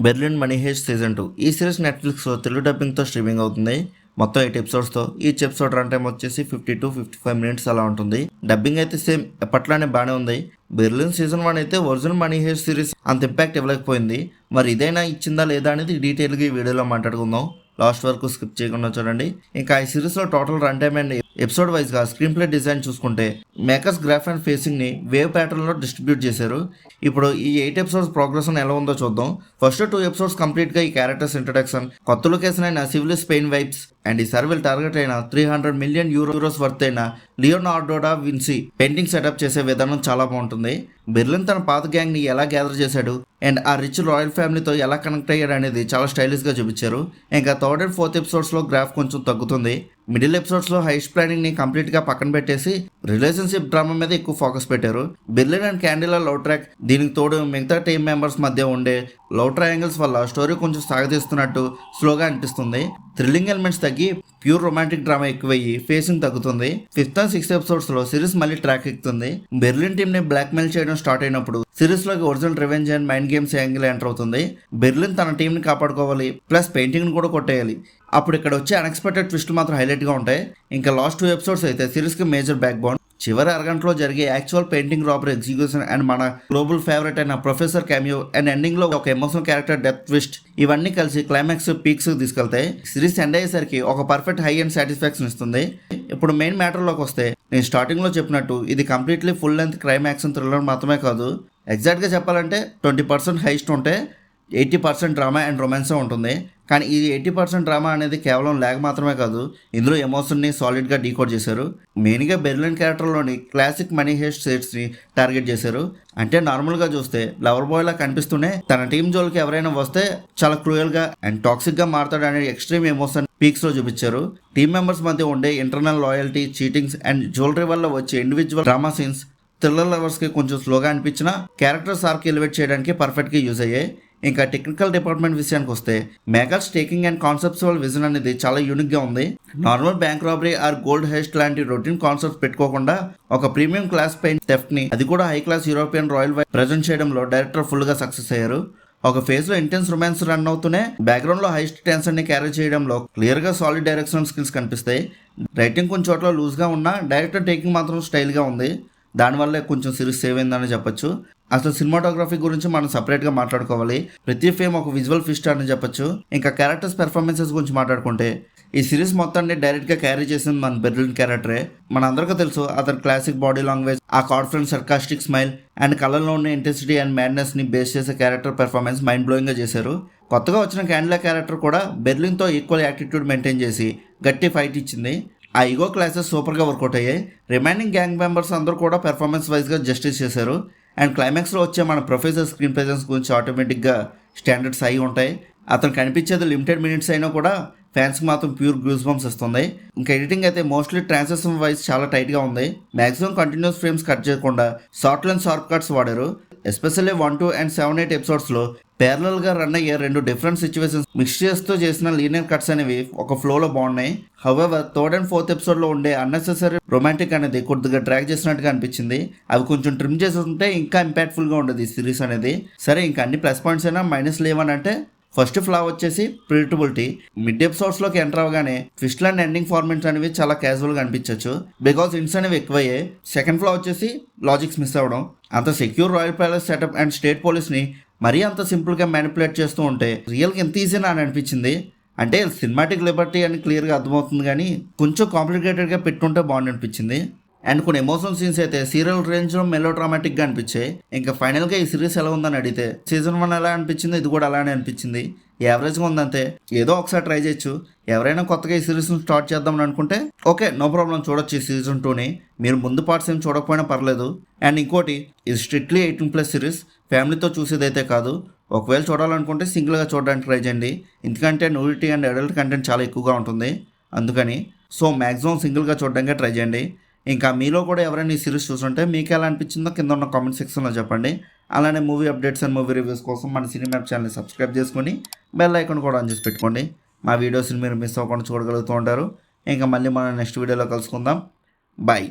Berlin money heist season 2 ఈ series నెట్ఫ్లిక్స్లో Telugu డబ్బింగ్తో streaming అవుతుంది. మొత్తం 8 ఎపిసోడ్స్తో ఈచ్ ఎపిసోడ్ రన్ టైం వచ్చేసి 50 to 55 minutes అలా ఉంటుంది. డబ్బింగ్ అయితే సేమ్ ఎప్పట్లానే బాగానే ఉంది. బెర్లిన్ సీజన్ 1 అయితే ఒరిజినల్ మనీ హెయిస్ట్ సిరీస్ అంత ఇంపాక్ట్ ఇవ్వలేకపోయింది. మరి ఇదైనా ఇచ్చిందా లేదా అనేది డీటెయిల్గా ఈ వీడియోలో మాట్లాడుకుందాం. లాస్ట్ వరకు స్కిప్ చేయకుండా చూడండి. ఇంకా ఈ సిరీస్లో total run time and episode వైజ్గా స్క్రీన్ ప్లే డిజైన్ చూసుకుంటే మేకర్స్ గ్రాఫ్ అండ్ ఫేసింగ్ని వేవ్ ప్యాటర్న్లో డిస్ట్రిబ్యూట్ చేశారు. ఇప్పుడు ఈ 8 ఎపిసోడ్స్ ప్రోగ్రెస్ ఎలా ఉందో చూద్దాం. ఫస్ట్ 2 ఎపిసోడ్స్ కంప్లీట్గా ఈ క్యారెక్టర్స్ ఇంట్రడక్షన్, కొత్త లొకేషన్ అయిన సివిల్ స్పెయిన్ వైబ్స్ అండ్ ఈ సర్వీల్ టార్గెట్ అయిన 300 million euros వర్త్ అయిన లియోనార్డో డా విన్సీ పెయింటింగ్ సెటప్ చేసే విధానం చాలా బాగుంటుంది. బెర్లిన్ తన పాత గ్యాంగ్ ని ఎలా గ్యాదర్ చేశాడు అండ్ ఆ రిచ్ రాయల్ ఫ్యామిలీతో ఎలా కనెక్ట్ అయ్యాడు అనేది చాలా స్టైలిష్ గా చూపించారు. ఇంకా థర్డ్ అండ్ ఫోర్త్ ఎపిసోడ్స్ లో గ్రాఫ్ కొంచెం తగ్గుతుంది. మిడిల్ ఎపిసోడ్స్ లో హైస్ట్ ప్లానింగ్ ని కంప్లీట్ గా పక్కన పెట్టేసి రిలేషన్షిప్ డ్రామా మీద ఎక్కువ ఫోకస్ పెట్టారు. బెర్లిన్ అండ్ క్యాండిలా లవ్ ట్రాక్, దీనికి తోడు మిగతా టీమ్ మెంబర్స్ మధ్య ఉండే లవ్ ట్రయాంగిల్స్ వల్ల స్టోరీ కొంచెం సాగదీస్తున్నట్టు స్లోగా అనిపిస్తుంది. థ్రిల్లింగ్ ఎలిమెంట్స్ తగ్గి ప్యూర్ రొమాంటిక్ డ్రామా ఎక్కువయ్యి ఫేసింగ్ తగ్గుతుంది. 5th and 6th ఎపిసోడ్స్ లో సిరీస్ మళ్ళీ ట్రాక్ ఎక్కుతుంది. బెర్లిన్ టీమ్ ని బ్లాక్ మెయిల్ చేయడం స్టార్ట్ అయినప్పుడు సిరీస్ లోకి original revenge and mind games angle enter అవుతుంది. బెర్లిన్ తన టీం ని కాపాడుకోవాలి, ప్లస్ పెయింటింగ్ ని కూడా కొట్టేయాలి. అప్పుడు ఇక్కడ వచ్చే అన్ఎక్స్పెక్టెడ్ ట్విస్ట్ మాత్రం హైలైట్ గా ఉంటాయి. ఇంకా లాస్ట్ 2 ఎపిసోడ్స్ అయితే సిరీస్ కి మేజర్ బ్యాక్ బోన్. చివరి అరగంటలో జరిగే actual painting robbery execution and మన గ్లోబల్ ఫేవరెట్ అయిన ప్రొఫెసర్ క్యామియో అండ్ ఎండింగ్ లో ఒక ఎమోషనల్ క్యారెక్టర్ డెత్ ట్విస్ట్, ఇవన్నీ కలిసి క్లైమాక్స్ పీక్స్ తీసుకెళ్తాయి. సిరీస్ ఎండ్ అయ్యేసరికి ఒక పర్ఫెక్ట్ హై అండ్ సాటిస్ఫాక్షన్ ఇస్తుంది. ఇప్పుడు మెయిన్ మ్యాటర్ లోకి వస్తే, నేను స్టార్టింగ్ లో చెప్పినట్టు ఇది completely full length crime action thriller మాత్రమే కాదు. ఎగ్జాక్ట్ గా చెప్పాలంటే 20% హైస్ట్ ఉంటే 80% డ్రామా అండ్ రొమాన్స్ ఉంటుంది. కానీ ఈ 80% డ్రామా అనేది కేవలం ల్యాగ్ మాత్రమే కాదు, ఇందులో ఎమోషన్ని సాలిడ్గా డీకోడ్ చేశారు. మెయిన్గా బెర్లిన్ క్యారెక్టర్లోని క్లాసిక్ మనీ హెయిస్ట్ షేడ్స్ని టార్గెట్ చేశారు. అంటే నార్మల్గా చూస్తే లవర్ బాయ్లా కనిపిస్తూనే తన టీం జోలికి ఎవరైనా వస్తే చాలా క్రూయల్గా అండ్ టాక్సిక్గా మారుతాడు అనే ఎక్స్ట్రీమ్ ఎమోషన్ పీక్స్లో చూపించారు. టీం మెంబర్స్ మధ్య ఉండే internal loyalty, cheatings and jewellery వల్ల వచ్చే ఇండివిజువల్ డ్రామా సీన్స్ థ్రిల్లర్ లవర్స్కి కొంచెం స్లోగా అనిపించినా క్యారెక్టర్స్ ఆర్క్ ఎలివేట్ చేయడానికి పర్ఫెక్ట్గా యూజ్ అయ్యాయి. ఇంకా టెక్నికల్ డిపార్ట్మెంట్ విషయానికి వస్తే makers taking and conceptual vision అనేది చాలా యూనిక్గా ఉంది. Normal bank robbery or gold heist లాంటి రొటీన్ కాన్సెప్ట్స్ పెట్టుకోకుండా ఒక ప్రీమియం క్లాస్ పెయింట్ థెఫ్ట్ ని, అది కూడా high class European royal vibes present చేయడంలో డైరెక్టర్ ఫుల్గా సక్సెస్ అయ్యారు. ఒక ఫేజ్ లో ఇంటెన్స్ రొమాన్స్ రన్ అవుతూనే బ్యాక్గ్రౌండ్ లో హైస్ట్ టెన్షన్ ని క్యారీ చేయడంలో క్లియర్ గా సాలిడ్ డైరెక్షన్ స్కిల్స్ కనిపిస్తాయి. రైటింగ్ కొంచెం చోట్ల లూజ్ గా ఉన్నా డైరెక్టర్ టేకింగ్ మాత్రం స్టైల్ గా ఉంది. దానివల్లే కొంచెం సిరీస్ సేవ్ అయిందని చెప్పొచ్చు. అసలు సినిమాటోగ్రఫీ గురించి మనం సపరేట్గా మాట్లాడుకోవాలి. ప్రతి ఫేమ్ ఒక విజువల్ ఫిస్ట్ అని చెప్పొచ్చు. ఇంకా క్యారెక్టర్స్ పెర్ఫార్మెన్సెస్ గురించి మాట్లాడుకుంటే ఈ సిరీస్ మొత్తాన్ని డైరెక్ట్గా క్యారీ చేసింది మన బెర్లిన్ క్యారెక్టరే. మన అందరికీ తెలుసు అతని క్లాసిక్ బాడీ లాంగ్వేజ్, ఆ కాన్ఫిడెంట్ సర్కాస్టిక్ స్మైల్ అండ్ కలర్లో ఉన్న ఇంటెన్సిటీ అండ్ మ్యాడ్నెస్ని బేస్ చేసే క్యారెక్టర్ పెర్ఫార్మెన్స్ మైండ్ బ్లోయింగ్గా చేశారు. కొత్తగా వచ్చిన క్యాండిలా క్యారెక్టర్ కూడా బెర్లిన్తో ఈక్వల్ యాటిట్యూడ్ మెయింటైన్ చేసి గట్టి ఫైట్ ఇచ్చింది. ఆ ఈగో క్లాసెస్ సూపర్గా వర్కౌట్ అయ్యాయి. రిమైనింగ్ గ్యాంగ్ మెంబర్స్ అందరూ కూడా పెర్ఫార్మెన్స్ వైజ్గా జస్టిస్ చేశారు. అండ్ క్లైమాక్స్లో వచ్చే మన ప్రొఫెసర్ స్క్రీన్ ప్రెజెన్స్ గురించి ఆటోమేటిక్గా స్టాండర్డ్స్ అయి ఉంటాయి. అతను కనిపించేది లిమిటెడ్ మినిట్స్ అయినా కూడా ఫ్యాన్స్కి మాత్రం ప్యూర్ గ్రూస్ బంప్స్ ఇస్తుంది. ఇంకా ఎడిటింగ్ అయితే మోస్ట్లీ ట్రాన్సాక్షన్ వైజ్ చాలా టైట్గా ఉంది. మ్యాక్సిమం కంటిన్యూస్ ఫ్రేమ్స్ కట్ చేయకుండా షార్ట్ లెన్స్ షార్ట్ కట్స్ వాడారు. ఎస్పెషల్లీ 1, 2 and 7, 8 ఎపిసోడ్స్లో ప్యారలల్గా రన్ అయ్యే 2 డిఫరెంట్ సిచ్యువేషన్స్ మిక్స్ చేస్తూ చేసిన లీనియర్ కట్స్ అనేవి ఒక ఫ్లోలో బాగున్నాయి. హౌవెవర్ 3rd and 4th ఎపిసోడ్లో ఉండే అన్నెసెసరీ రొమాంటిక్ అనేది కొద్దిగా డ్రాగ్ చేసినట్టుగా అనిపించింది. అవి కొంచెం ట్రిమ్ చేసి ఉంటే ఇంకా ఇంపాక్ట్ఫుల్గా ఉండేది ఈ సిరీస్ అనేది. సరే, ఇంకా అన్ని ప్లస్ పాయింట్స్ అయినా మైనస్ లేవనంటే ఫస్ట్ ఫ్లా వచ్చేసి ప్రిడిక్టబిలిటీ. మిడ్ ఎపిసోడ్స్లోకి ఎంటర్ అవగానే ట్విస్ట్ అండ్ ఎండింగ్ ఫార్మేట్స్ అనేవి చాలా క్యాజువల్గా అనిపించవచ్చు, బికాస్ ఇంట్స్ అనేవి ఎక్కువయ్యాయి. సెకండ్ ఫ్లా వచ్చేసి లాజిక్స్ మిస్ అవ్వడం. అంత secure royal palace setup and state పోలీస్ని మరీ అంత సింపుల్గా మ్యానిపులేట్ చేస్తూ ఉంటే రియల్గా ఎంత ఈజీనా అని అనిపించింది. అంటే సినిమాటిక్ లిబర్టీ అని క్లియర్గా అర్థమవుతుంది, కానీ కొంచెం కాంప్లికేటెడ్గా పెట్టుంటే బాగుంది అనిపించింది. అండ్ కొన్ని ఎమోషనల్ సీన్స్ అయితే సీరియల్ రేంజ్లో మెలో డ్రామాటిక్గా అనిపించాయి. ఇంకా ఫైనల్గా ఈ సిరీస్ ఎలా ఉందని అడిగితే సీజన్ 1 ఎలా అనిపించింది, ఇది కూడా అలానే అనిపించింది. యావరేజ్గా ఉందంతే. ఏదో ఒకసారి ట్రై చేయొచ్చు. ఎవరైనా కొత్తగా ఈ సిరీస్ని స్టార్ట్ చేద్దామని అనుకుంటే ఓకే, నో ప్రాబ్లం, చూడొచ్చు ఈ సీజన్ 2ని. మీరు ముందు పార్ట్స్ ఏం చూడకపోయినా పర్లేదు. అండ్ ఇంకోటి, ఇది స్ట్రిక్ట్లీ 18+ సిరీస్, ఫ్యామిలీతో చూసేదైతే కాదు. ఒకవేళ చూడాలనుకుంటే సింగిల్గా చూడడానికి ట్రై చేయండి, ఎందుకంటే న్యూడిటీ అండ్ అడల్ట్ కంటెంట్ చాలా ఎక్కువగా ఉంటుంది అందుకని. సో మ్యాక్సిమం సింగిల్గా చూడడానికి ట్రై చేయండి. ఇంకా మీలో కూడా ఎవరైనా ఈ సిరీస్ చూస్తుంటే మీకు ఎలా అనిపించిందో కింద ఉన్న కామెంట్ సెక్షన్లో చెప్పండి. అలానే movie updates and movie reviews కోసం మన సినిమా ఛానల్ని సబ్స్క్రైబ్ చేసుకొని బెల్ ఐకాన్ కూడా ఆన్ చేసి పెట్టుకోండి. మా వీడియోస్ని మీరు మిస్ అవ్వకుండా చూడగలుగుతూ ఉంటారు. ఇంకా మళ్ళీ మనం నెక్స్ట్ వీడియోలో కలుసుకుందాం. బాయ్.